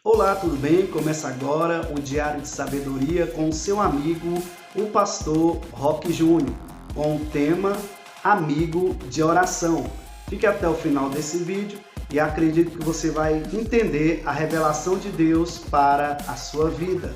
Olá, tudo bem? Começa agora o Diário de Sabedoria com o seu amigo, o pastor Roque Júnior, com o tema Amigo de Oração. Fique até o final desse vídeo e acredito que você vai entender a revelação de Deus para a sua vida.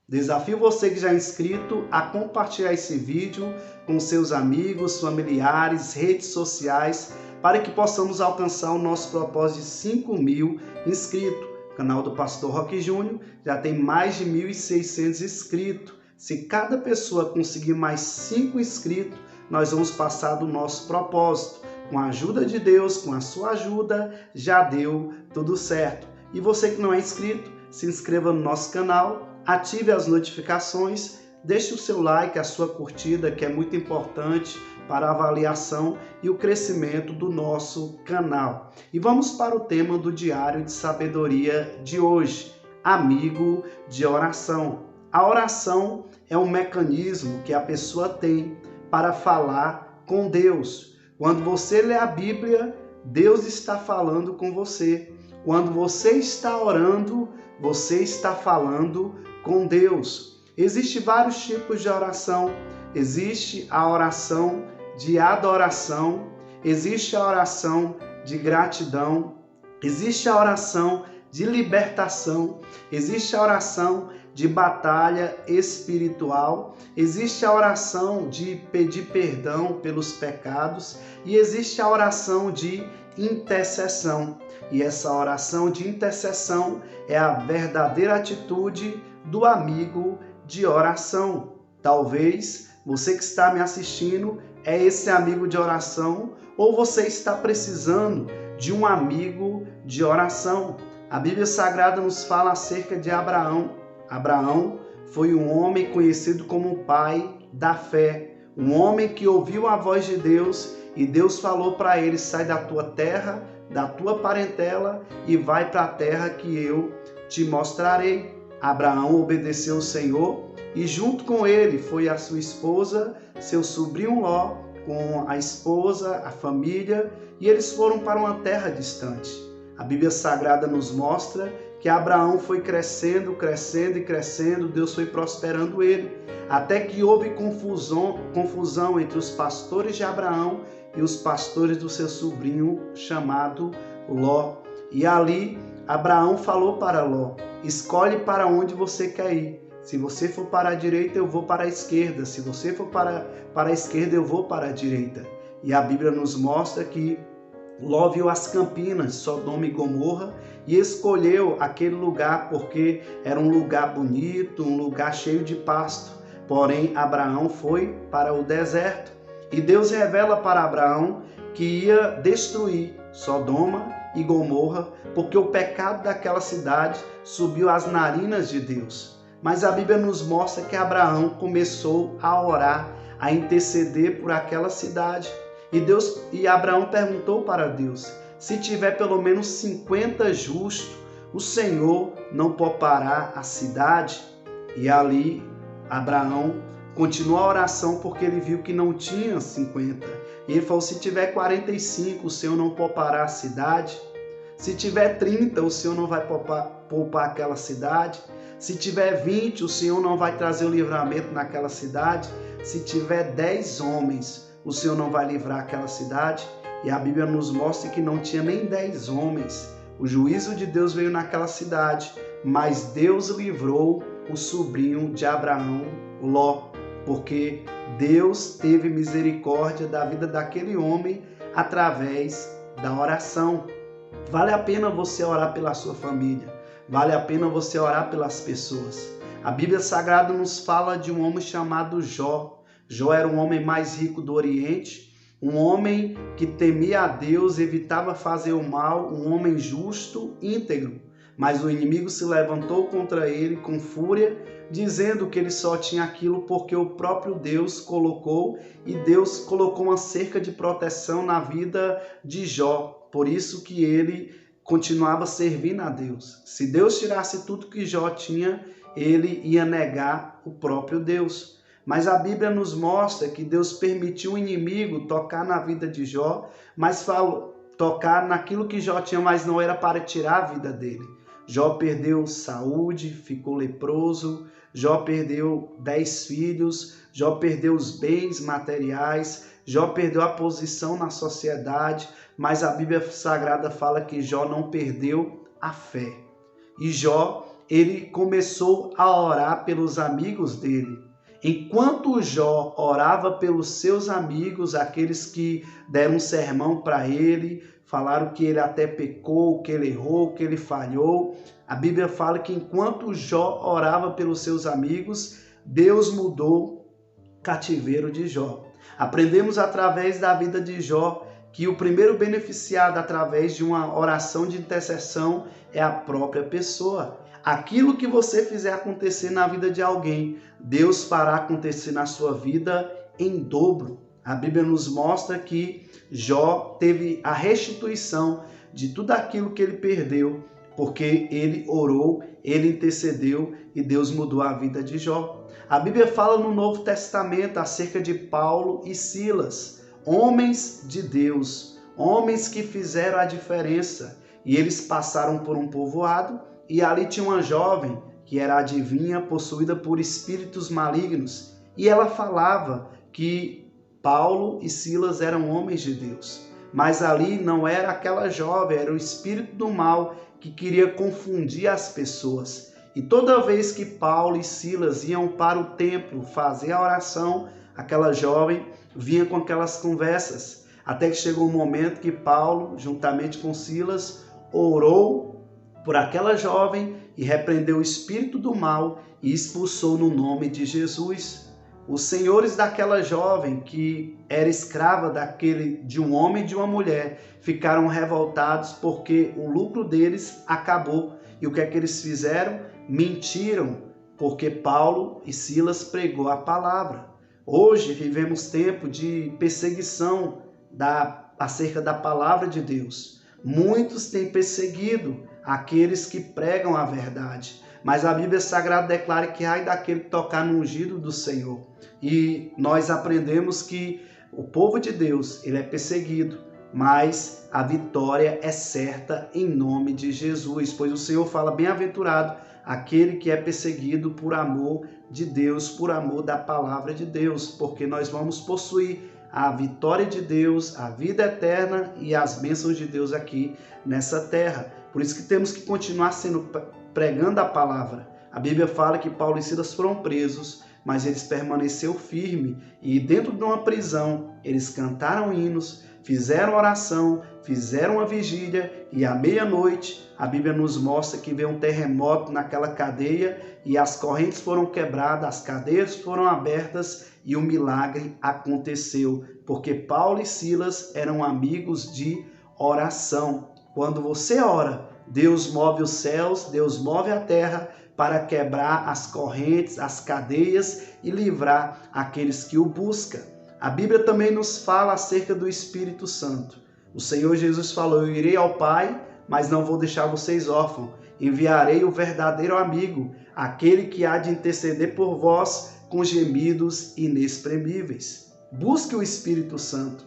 Desafio você que já é inscrito a compartilhar esse vídeo com seus amigos, familiares, redes sociais, para que possamos alcançar o nosso propósito de 5.000 inscritos. O canal do Pastor Roque Júnior já tem mais de 1.600 inscritos. Se cada pessoa conseguir mais 5 inscritos, nós vamos passar do nosso propósito. Com a ajuda de Deus, com a sua ajuda, já deu tudo certo. E você que não é inscrito, se inscreva no nosso canal, ative as notificações, deixe o seu like, a sua curtida, que é muito importante para a avaliação e o crescimento do nosso canal. E vamos para o tema do Diário de Sabedoria de hoje, amigo de oração. A oração é um mecanismo que a pessoa tem para falar com Deus. Quando você lê a Bíblia, Deus está falando com você. Quando você está orando, você está falando com Deus. Existem vários tipos de oração. Existe a oração de adoração, existe a oração de gratidão, existe a oração de libertação, existe a oração de batalha espiritual, existe a oração de pedir perdão pelos pecados e existe a oração de intercessão. E essa oração de intercessão é a verdadeira atitude do amigo de oração. Talvez você que está me assistindo é esse amigo de oração ou você está precisando de um amigo de oração. A Bíblia Sagrada nos fala acerca de Abraão. Abraão foi um homem conhecido como o pai da fé, um homem que ouviu a voz de Deus e Deus falou para ele: sai da tua terra, da tua parentela e vai para a terra que eu te mostrarei. Abraão obedeceu o Senhor e junto com ele foi a sua esposa, seu sobrinho Ló, com a esposa, a família, e eles foram para uma terra distante. A Bíblia Sagrada nos mostra que Abraão foi crescendo, crescendo e crescendo, Deus foi prosperando ele, até que houve confusão entre os pastores de Abraão e os pastores do seu sobrinho chamado Ló. E ali Abraão falou para Ló: escolhe para onde você quer ir. Se você for para a direita, eu vou para a esquerda. Se você for para a esquerda, eu vou para a direita. E a Bíblia nos mostra que Ló viu as campinas, Sodoma e Gomorra, e escolheu aquele lugar porque era um lugar bonito, um lugar cheio de pasto. Porém, Abraão foi para o deserto. E Deus revela para Abraão que ia destruir Sodoma e Gomorra, porque o pecado daquela cidade subiu às narinas de Deus. Mas a Bíblia nos mostra que Abraão começou a orar, a interceder por aquela cidade. E Abraão perguntou para Deus: se tiver pelo menos 50 justos, o Senhor não poupará a cidade? E ali Abraão continuou a oração porque ele viu que não tinha 50. E ele falou: se tiver 45, o Senhor não poupará a cidade? Se tiver 30, o Senhor não vai poupar aquela cidade? Se tiver 20, o Senhor não vai trazer o livramento naquela cidade? Se tiver 10 homens, o Senhor não vai livrar aquela cidade? E a Bíblia nos mostra que não tinha nem 10 homens. O juízo de Deus veio naquela cidade, mas Deus livrou o sobrinho de Abraão, Ló, porque Deus teve misericórdia da vida daquele homem através da oração. Vale a pena você orar pela sua família, vale a pena você orar pelas pessoas. A Bíblia Sagrada nos fala de um homem chamado Jó. Jó era um homem mais rico do Oriente, um homem que temia a Deus, evitava fazer o mal, um homem justo, íntegro. Mas o inimigo se levantou contra ele com fúria, dizendo que ele só tinha aquilo porque o próprio Deus colocou, e Deus colocou uma cerca de proteção na vida de Jó. Por isso que ele continuava servindo a Deus. Se Deus tirasse tudo que Jó tinha, ele ia negar o próprio Deus. Mas a Bíblia nos mostra que Deus permitiu o inimigo tocar na vida de Jó, mas tocar naquilo que Jó tinha, mas não era para tirar a vida dele. Jó perdeu saúde, ficou leproso, Jó perdeu 10 filhos, Jó perdeu os bens materiais, Jó perdeu a posição na sociedade, mas a Bíblia Sagrada fala que Jó não perdeu a fé. E Jó, ele começou a orar pelos amigos dele. Enquanto Jó orava pelos seus amigos, aqueles que deram um sermão para ele, falaram que ele até pecou, que ele errou, que ele falhou, a Bíblia fala que enquanto Jó orava pelos seus amigos, Deus mudou o cativeiro de Jó. Aprendemos através da vida de Jó que o primeiro beneficiado através de uma oração de intercessão é a própria pessoa. Aquilo que você fizer acontecer na vida de alguém, Deus fará acontecer na sua vida em dobro. A Bíblia nos mostra que Jó teve a restituição de tudo aquilo que ele perdeu, porque ele orou, ele intercedeu e Deus mudou a vida de Jó. A Bíblia fala no Novo Testamento acerca de Paulo e Silas, homens de Deus, homens que fizeram a diferença, e eles passaram por um povoado. E ali tinha uma jovem que era adivinha, possuída por espíritos malignos. E ela falava que Paulo e Silas eram homens de Deus. Mas ali não era aquela jovem, era o espírito do mal que queria confundir as pessoas. E toda vez que Paulo e Silas iam para o templo fazer a oração, aquela jovem vinha com aquelas conversas. Até que chegou um momento que Paulo, juntamente com Silas, orou por aquela jovem e repreendeu o espírito do mal e expulsou no nome de Jesus. Os senhores daquela jovem, que era escrava de um homem e de uma mulher, ficaram revoltados porque o lucro deles acabou. E o que é que eles fizeram? Mentiram, porque Paulo e Silas pregou a palavra. Hoje vivemos tempo de perseguição acerca da palavra de Deus. Muitos têm perseguido aqueles que pregam a verdade, mas a Bíblia Sagrada declara que ai daquele que tocar no ungido do Senhor. E nós aprendemos que o povo de Deus, ele é perseguido, mas a vitória é certa em nome de Jesus, pois o Senhor fala: bem-aventurado aquele que é perseguido por amor de Deus, por amor da palavra de Deus, porque nós vamos possuir a vitória de Deus, a vida eterna e as bênçãos de Deus aqui nessa terra. Por isso que temos que continuar pregando a palavra. A Bíblia fala que Paulo e Silas foram presos, mas eles permaneceram firmes e dentro de uma prisão eles cantaram hinos, fizeram oração, fizeram uma vigília e à meia-noite a Bíblia nos mostra que veio um terremoto naquela cadeia e as correntes foram quebradas, as cadeias foram abertas e o milagre aconteceu, porque Paulo e Silas eram amigos de oração. Quando você ora, Deus move os céus, Deus move a terra para quebrar as correntes, as cadeias e livrar aqueles que o buscam. A Bíblia também nos fala acerca do Espírito Santo. O Senhor Jesus falou: eu irei ao Pai, mas não vou deixar vocês órfãos. Enviarei o verdadeiro amigo, aquele que há de interceder por vós com gemidos inexprimíveis. Busque o Espírito Santo,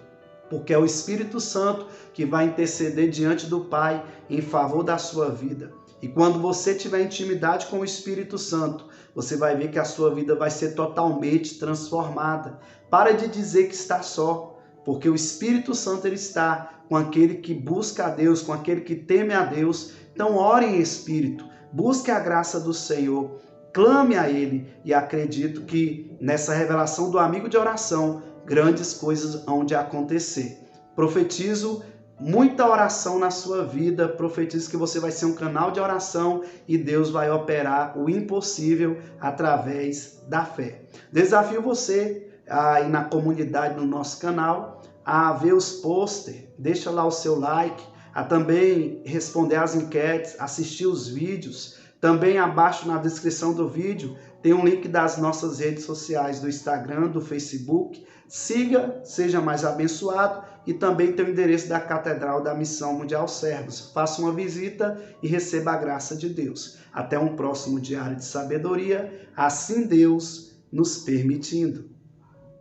porque é o Espírito Santo que vai interceder diante do Pai em favor da sua vida. E quando você tiver intimidade com o Espírito Santo, você vai ver que a sua vida vai ser totalmente transformada. Para de dizer que está só, porque o Espírito Santo ele está com aquele que busca a Deus, com aquele que teme a Deus. Então ore em espírito, busque a graça do Senhor, clame a Ele e acredito que nessa revelação do amigo de oração, grandes coisas hão de acontecer. Profetizo muita oração na sua vida, profetizo que você vai ser um canal de oração e Deus vai operar o impossível através da fé. Desafio você aí na comunidade, no nosso canal, a ver os posters, deixa lá o seu like, a também responder às enquetes, assistir os vídeos. Também abaixo na descrição do vídeo tem um link das nossas redes sociais, do Instagram, do Facebook. Siga, seja mais abençoado e também tem o endereço da Catedral da Missão Mundial Servos. Faça uma visita e receba a graça de Deus. Até um próximo Diário de Sabedoria. Assim Deus nos permitindo.